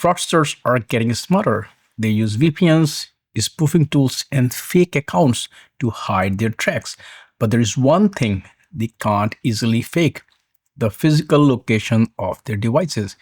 Fraudsters are getting smarter. They use VPNs, spoofing tools, and fake accounts to hide their tracks. But there is one thing they can't easily fake: the physical location of their devices.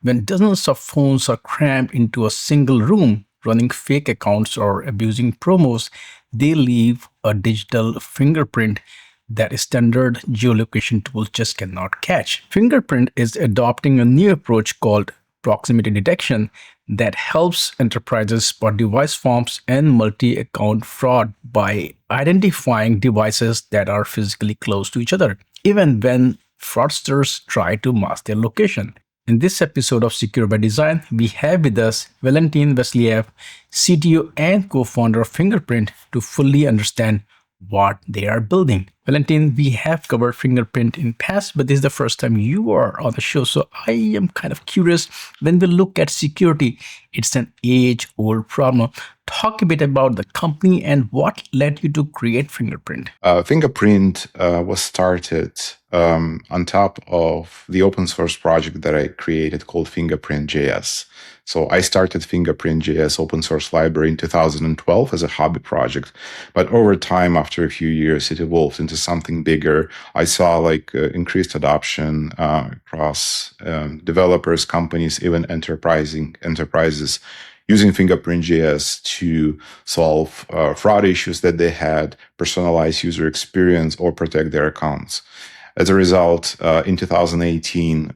When dozens of phones are crammed into a single room, running fake accounts or abusing promos, they leave a digital fingerprint that standard geolocation tools just cannot catch. Fingerprint is adopting a new approach called proximity detection that helps enterprises spot device forms and multi-account fraud by identifying devices that are physically close to each other, even when fraudsters try to mask their location. In this episode of Secure by Design, we have with us Valentin Vasilyev, CTO and co-founder of Fingerprint, to fully understand what they are building. Valentin, we have covered Fingerprint in past, but this is the first time you are on the show. So I am kind of curious. When we look at security, it's an age-old problem. Talk a bit about the company and what led you to create Fingerprint. Fingerprint was started on top of the open source project that I created called Fingerprint.js. So I started Fingerprint.js open source library in 2012 as a hobby project. But over time, after a few years, it evolved into something bigger. I saw increased adoption across developers, companies, even enterprises using Fingerprint.js to solve fraud issues that they had, personalize user experience, or protect their accounts. As a result, in 2018,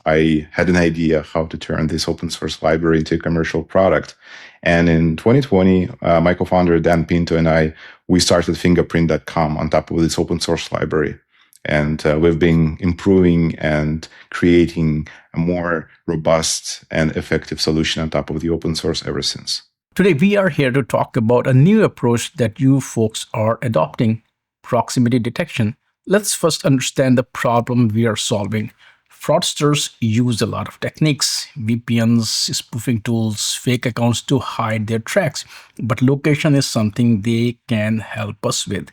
I had an idea how to turn this open source library into a commercial product. And in 2020, my co-founder, Dan Pinto, and we started fingerprint.com on top of this open source library. And we've been improving and creating a more robust and effective solution on top of the open source ever since. Today, we are here to talk about a new approach that you folks are adopting: proximity detection. Let's first understand the problem we are solving. Fraudsters use a lot of techniques: VPNs, spoofing tools, fake accounts to hide their tracks. But location is something they can help us with.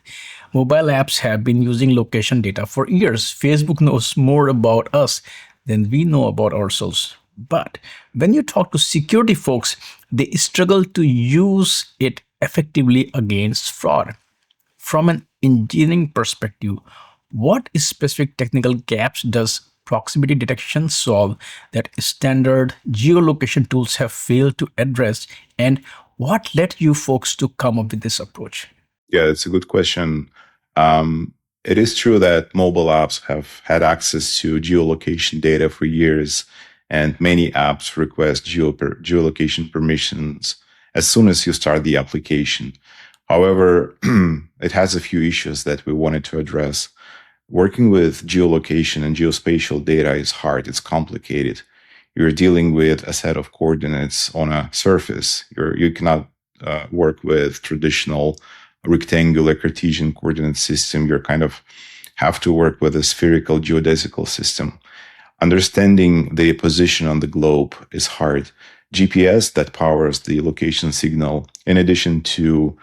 Mobile apps have been using location data for years. Facebook knows more about us than we know about ourselves. But when you talk to security folks, they struggle to use it effectively against fraud. From an engineering perspective, what specific technical gaps does proximity detection solve that standard geolocation tools have failed to address, and what led you folks to come up with this approach? Yeah, it's a good question. It is true that mobile apps have had access to geolocation data for years, and many apps request geolocation permissions as soon as you start the application. However, it has a few issues that we wanted to address. Working with geolocation and geospatial data is hard. It's complicated. You're dealing with a set of coordinates on a surface. You cannot work with traditional rectangular Cartesian coordinate system. You kind of have to work with a spherical geodesical system. Understanding the position on the globe is hard. GPS that powers the location signal, in addition to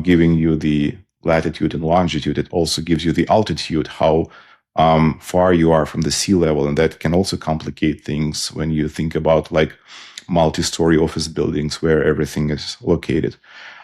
giving you the latitude and longitude, it also gives you the altitude, how far you are from the sea level. And that can also complicate things when you think about multi-story office buildings where everything is located.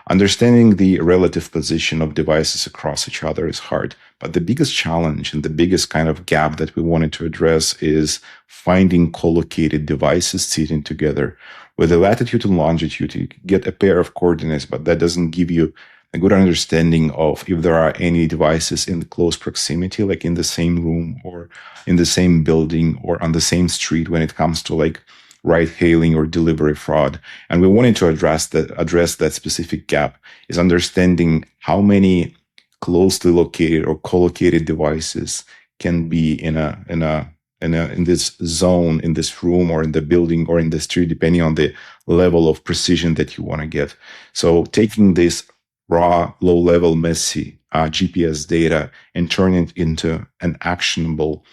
Understanding the relative position of devices across each other is hard. But the biggest challenge and the biggest kind of gap that we wanted to address is finding co-located devices sitting together. With the latitude and longitude, you get a pair of coordinates, but that doesn't give you a good understanding of if there are any devices in close proximity, like in the same room or in the same building or on the same street when it comes to ride hailing or delivery fraud. And we wanted to address that specific gap, is understanding how many closely located or co-located devices can be in this zone, in this room, or in the building, or in the street, depending on the level of precision that you want to get. So taking this raw, low-level, messy GPS data and turn it into an actionable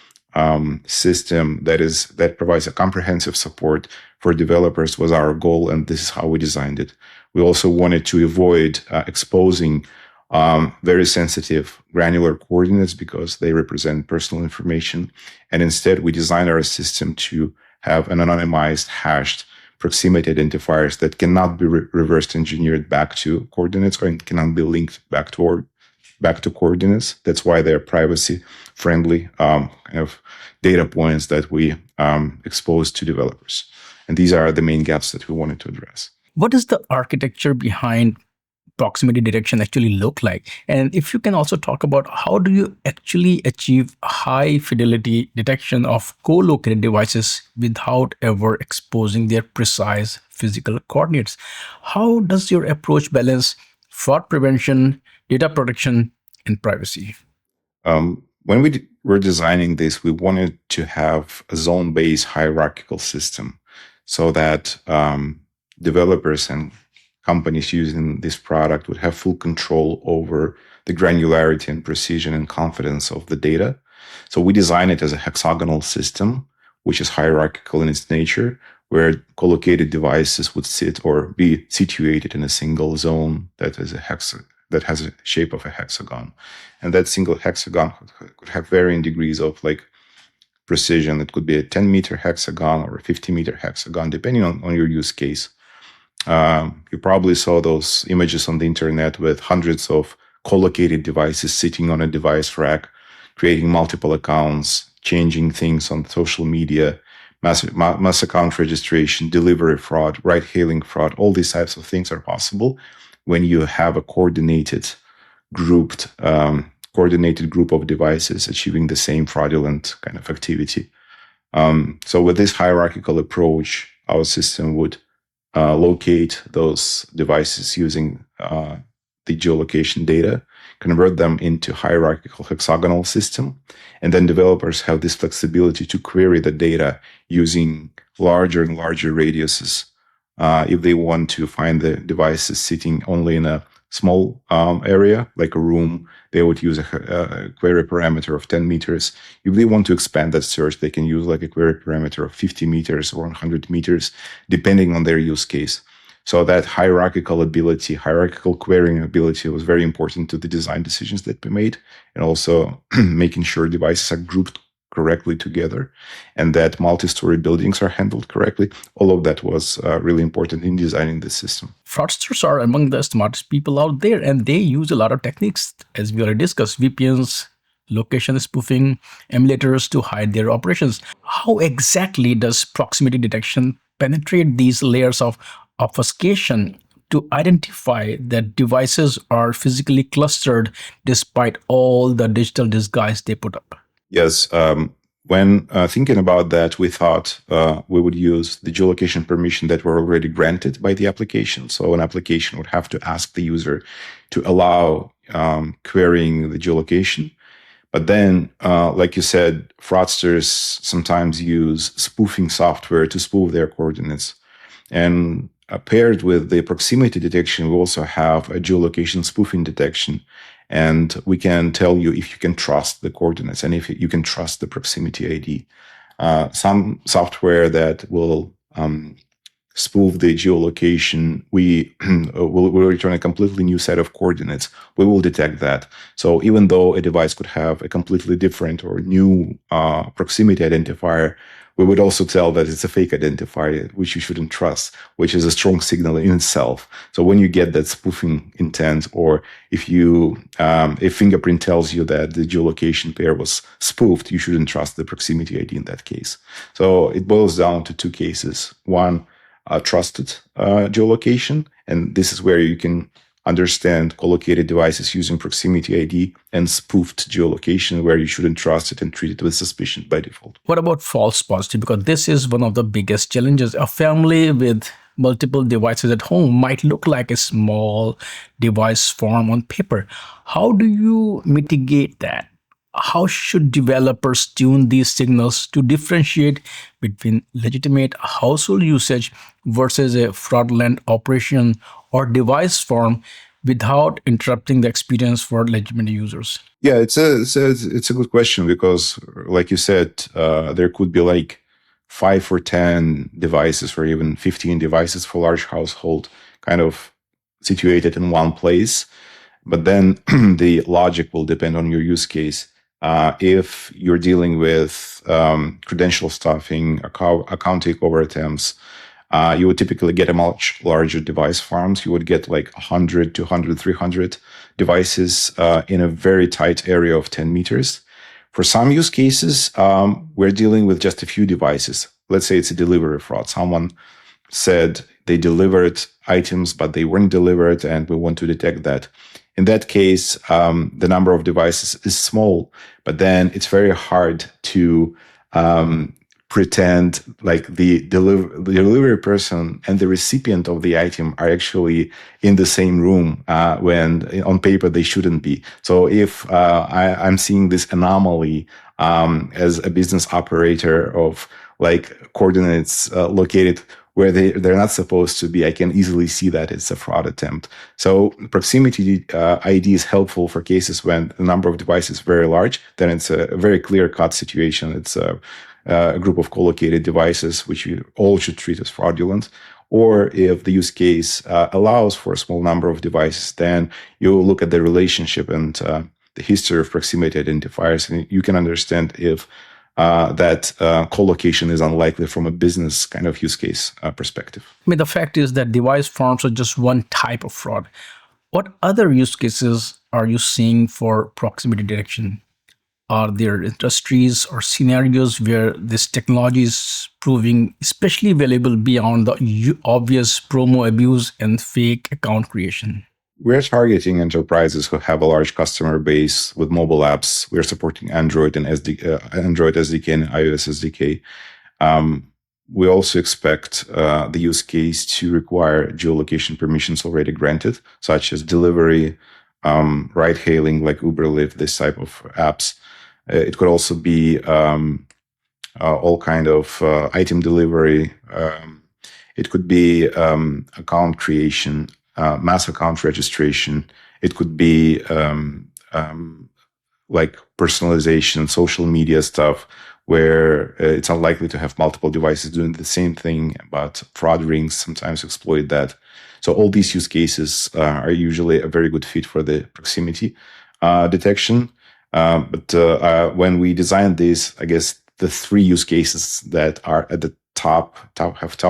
system that provides a comprehensive support for developers was our goal, and this is how we designed it. We also wanted to avoid exposing very sensitive granular coordinates because they represent personal information, and instead we designed our system to have an anonymized, hashed proximity identifiers that cannot be reverse engineered back to coordinates or cannot be linked back to coordinates. That's why they're privacy friendly kind of data points that we expose to developers. And these are the main gaps that we wanted to address. What does the architecture behind proximity detection actually look like? And if you can also talk about how do you actually achieve high fidelity detection of co-located devices without ever exposing their precise physical coordinates? How does your approach balance fraud prevention, data protection, and privacy? When we were designing this, we wanted to have a zone-based hierarchical system so that developers and companies using this product would have full control over the granularity and precision and confidence of the data. So we design it as a hexagonal system, which is hierarchical in its nature, where co-located devices would sit or be situated in a single zone that is that has a shape of a hexagon. And that single hexagon could have varying degrees of precision. It could be a 10-meter hexagon or a 50-meter hexagon, depending on your use case. You probably saw those images on the internet with hundreds of co-located devices sitting on a device rack, creating multiple accounts, changing things on social media, mass account registration, delivery fraud, ride-hailing fraud. All these types of things are possible when you have a coordinated group of devices achieving the same fraudulent kind of activity. So with this hierarchical approach, our system would locate those devices using the geolocation data, convert them into hierarchical hexagonal system, and then developers have this flexibility to query the data using larger and larger radiuses. If they want to find the devices sitting only in a small area, like a room, they would use a query parameter of 10 meters. If they want to expand that search, they can use a query parameter of 50 meters or 100 meters, depending on their use case. So that hierarchical querying ability was very important to the design decisions that we made, and also making sure devices are grouped correctly together and that multi-story buildings are handled correctly. All of that was really important in designing this system. Fraudsters are among the smartest people out there, and they use a lot of techniques, as we already discussed: VPNs, location spoofing, emulators to hide their operations. How exactly does proximity detection penetrate these layers of obfuscation to identify that devices are physically clustered despite all the digital disguise they put up? Yes. When thinking about that, we thought we would use the geolocation permission that were already granted by the application. So an application would have to ask the user to allow querying the geolocation. But then, like you said, fraudsters sometimes use spoofing software to spoof their coordinates. And paired with the proximity detection, we also have a geolocation spoofing detection. And we can tell you if you can trust the coordinates and if you can trust the proximity ID. Some software that will spoof the geolocation, we will return a completely new set of coordinates. We will detect that. So even though a device could have a completely different or new proximity identifier, we would also tell that it's a fake identifier, which you shouldn't trust, which is a strong signal in itself. So when you get that spoofing intent, or if Fingerprint tells you that the geolocation pair was spoofed, you shouldn't trust the proximity ID in that case. So it boils down to two cases. One, trusted geolocation, and this is where you can understand co-located devices using proximity ID, and spoofed geolocation, where you shouldn't trust it and treat it with suspicion by default. What about false positive? Because this is one of the biggest challenges. A family with multiple devices at home might look like a small device form on paper. How do you mitigate that? How should developers tune these signals to differentiate between legitimate household usage versus a fraudulent operation or device form without interrupting the experience for legitimate users? Yeah, it's a good question, because, like you said, there could be 5 or 10 devices or even 15 devices for large household kind of situated in one place. But then the logic will depend on your use case. If you're dealing with credential stuffing, account takeover attempts, you would typically get a much larger device farms. You would get like 100, 200, 300 devices in a very tight area of 10 meters. For some use cases, we're dealing with just a few devices. Let's say it's a delivery fraud. Someone said they delivered items, but they weren't delivered, and we want to detect that. In that case, the number of devices is small, but then it's very hard to pretend like the delivery person and the recipient of the item are actually in the same room when on paper they shouldn't be. So if I'm seeing this anomaly as a business operator of like coordinates located where they're not supposed to be, I can easily see that it's a fraud attempt. So proximity ID is helpful for cases when the number of devices is very large. Then it's a very clear-cut situation. It's a group of co-located devices, which you all should treat as fraudulent. Or if the use case allows for a small number of devices, then you look at the relationship and the history of proximity identifiers, and you can understand if that co-location is unlikely from a business kind of use case perspective. I mean, the fact is that device farms are just one type of fraud. What other use cases are you seeing for proximity detection? Are there industries or scenarios where this technology is proving especially valuable beyond the obvious promo abuse and fake account creation? We're targeting enterprises who have a large customer base with mobile apps. We're supporting Android and Android SDK and iOS SDK. We also expect the use case to require geolocation permissions already granted, such as delivery, ride hailing like Uber, Lyft, this type of apps. It could also be all kind of item delivery. It could be account creation, mass account registration. It could be like personalization, social media stuff, where it's unlikely to have multiple devices doing the same thing, but fraud rings sometimes exploit that. So all these use cases are usually a very good fit for the proximity detection. But when we designed this, I guess the three use cases that are at the top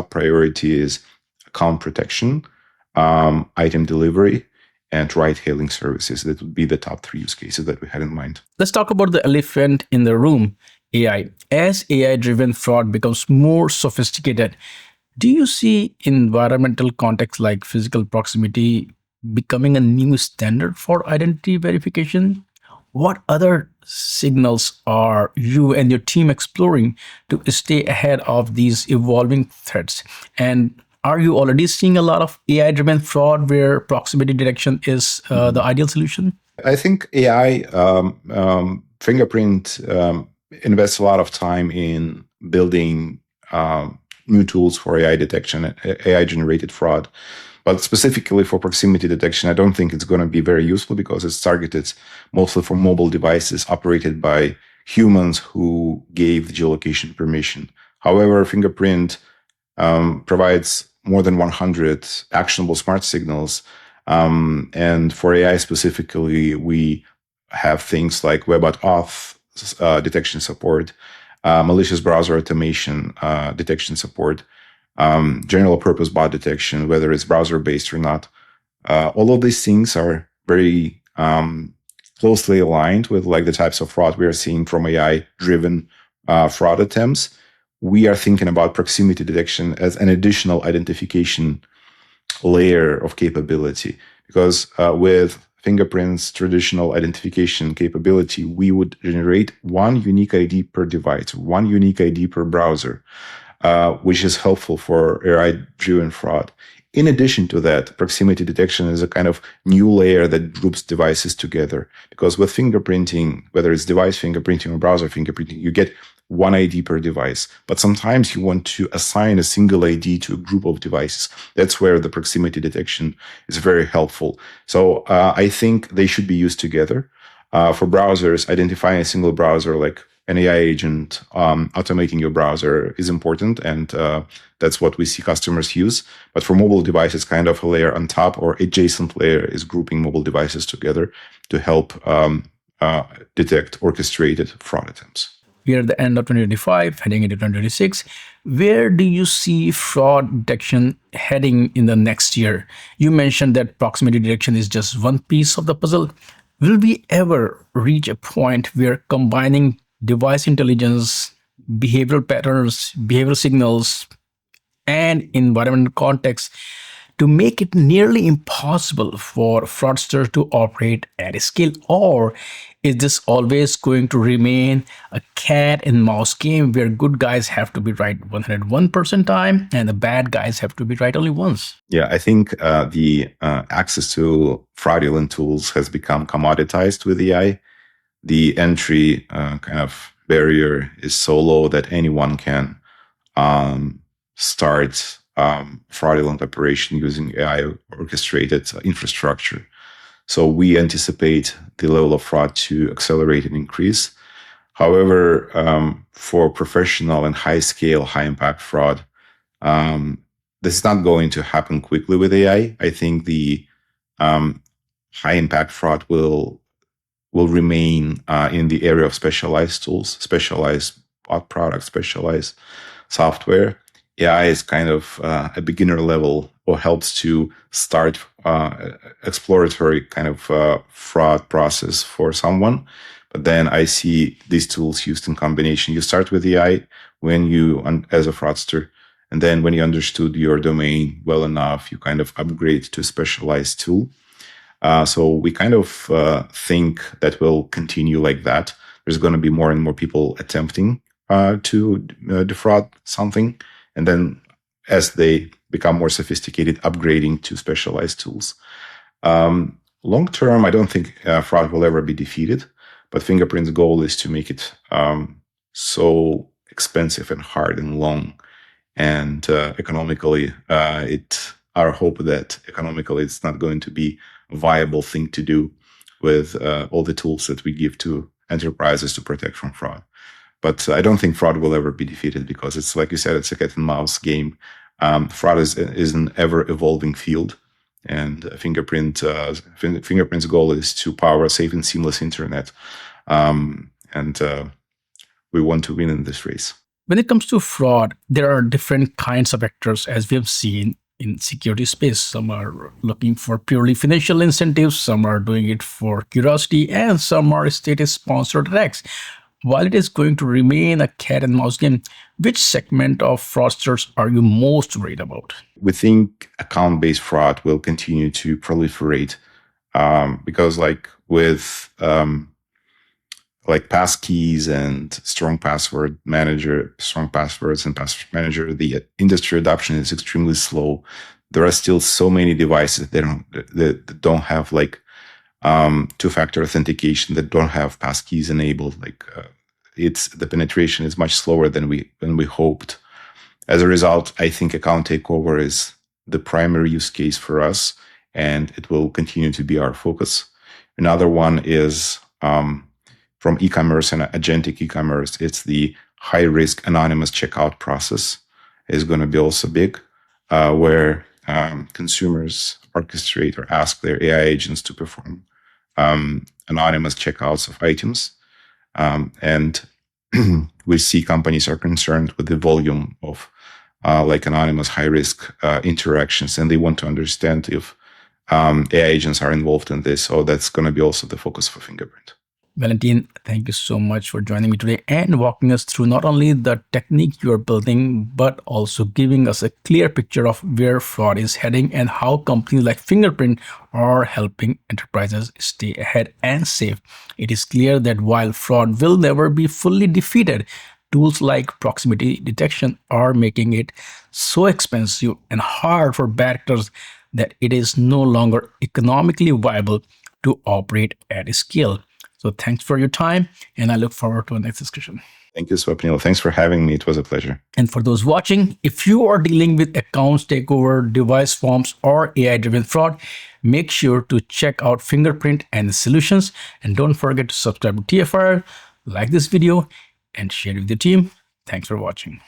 priority is account protection, item delivery, and ride-hailing services. That would be the top three use cases that we had in mind. Let's talk about the elephant in the room, AI. As AI-driven fraud becomes more sophisticated, do you see environmental contexts like physical proximity becoming a new standard for identity verification? What other signals are you and your team exploring to stay ahead of these evolving threats? And are you already seeing a lot of AI-driven fraud where proximity detection is the ideal solution? I think AI, Fingerprint invests a lot of time in building new tools for AI detection, AI-generated fraud. But specifically for proximity detection, I don't think it's going to be very useful because it's targeted mostly for mobile devices operated by humans who gave the geolocation permission. However, Fingerprint provides more than 100 actionable smart signals. And for AI specifically, we have things like web.auth detection support, malicious browser automation detection support, general purpose bot detection, whether it's browser based or not. All of these things are very closely aligned with like the types of fraud we are seeing from AI driven fraud attempts. We are thinking about proximity detection as an additional identification layer of capability, because with Fingerprint's traditional identification capability, we would generate one unique ID per device, one unique ID per browser, which is helpful for AI-driven fraud. In addition to that, proximity detection is a kind of new layer that groups devices together. Because with fingerprinting, whether it's device fingerprinting or browser fingerprinting, you get one ID per device. But sometimes you want to assign a single ID to a group of devices. That's where the proximity detection is very helpful. So I think they should be used together. For browsers, identifying a single browser like an AI agent automating your browser is important, and that's what we see customers use. But for mobile devices, kind of a layer on top or adjacent layer is grouping mobile devices together to help detect orchestrated fraud attempts. We are at the end of 2025, heading into 2026. Where do you see fraud detection heading in the next year? You mentioned that proximity detection is just one piece of the puzzle. Will we ever reach a point where combining device intelligence, behavioral patterns, behavioral signals, and environmental context to make it nearly impossible for fraudsters to operate at a scale? Or is this always going to remain a cat and mouse game where good guys have to be right 101% time and the bad guys have to be right only once? Yeah, I think the access to fraudulent tools has become commoditized with AI. The entry kind of barrier is so low that anyone can start fraudulent operation using AI orchestrated infrastructure. So we anticipate the level of fraud to accelerate and increase. However, for professional and high scale, high impact fraud, this is not going to happen quickly with AI. I think the high impact fraud will remain in the area of specialized tools, specialized products, specialized software. AI is kind of a beginner level or helps to start exploratory kind of fraud process for someone. But then I see these tools used in combination. You start with AI when you, as a fraudster, and then when you understood your domain well enough, you kind of upgrade to a specialized tool. So we kind of think that will continue like that. There's going to be more and more people attempting to defraud something. And then as they become more sophisticated, upgrading to specialized tools. Long term, I don't think fraud will ever be defeated. But Fingerprint's goal is to make it so expensive and hard and long. And economically, our hope that economically it's not going to be a viable thing to do with all the tools that we give to enterprises to protect from fraud. But I don't think fraud will ever be defeated because it's, like you said, it's a cat and mouse game. Fraud is an ever evolving field. And Fingerprint's goal is to power a safe and seamless internet. We want to win in this race. When it comes to fraud, there are different kinds of actors, as we have seen in security space. Some are looking for purely financial incentives, some are doing it for curiosity, and some are state-sponsored attacks. While it is going to remain a cat and mouse game, which segment of fraudsters are you most worried about? We think account-based fraud will continue to proliferate because, like with passkeys and strong passwords and password manager, the industry adoption is extremely slow. There are still so many devices that don't have two-factor authentication, that don't have passkeys enabled. The penetration is much slower than we hoped. As a result, I think account takeover is the primary use case for us, and it will continue to be our focus. Another one is from e-commerce and agentic e-commerce. It's the high-risk anonymous checkout process is going to be also big, where consumers orchestrate or ask their AI agents to perform anonymous checkouts of items. And we see companies are concerned with the volume of anonymous high-risk interactions, and they want to understand if AI agents are involved in this. So that's going to be also the focus for Fingerprint. Valentin, thank you so much for joining me today and walking us through not only the technique you are building, but also giving us a clear picture of where fraud is heading and how companies like Fingerprint are helping enterprises stay ahead and safe. It is clear that while fraud will never be fully defeated, tools like proximity detection are making it so expensive and hard for bad actors that it is no longer economically viable to operate at a scale. So thanks for your time, and I look forward to our next discussion. Thank you, Swapnil. Thanks for having me. It was a pleasure. And for those watching, if you are dealing with accounts takeover, device swarms, or AI-driven fraud, make sure to check out Fingerprint and the solutions. And don't forget to subscribe to TFR, like this video, and share it with your team. Thanks for watching.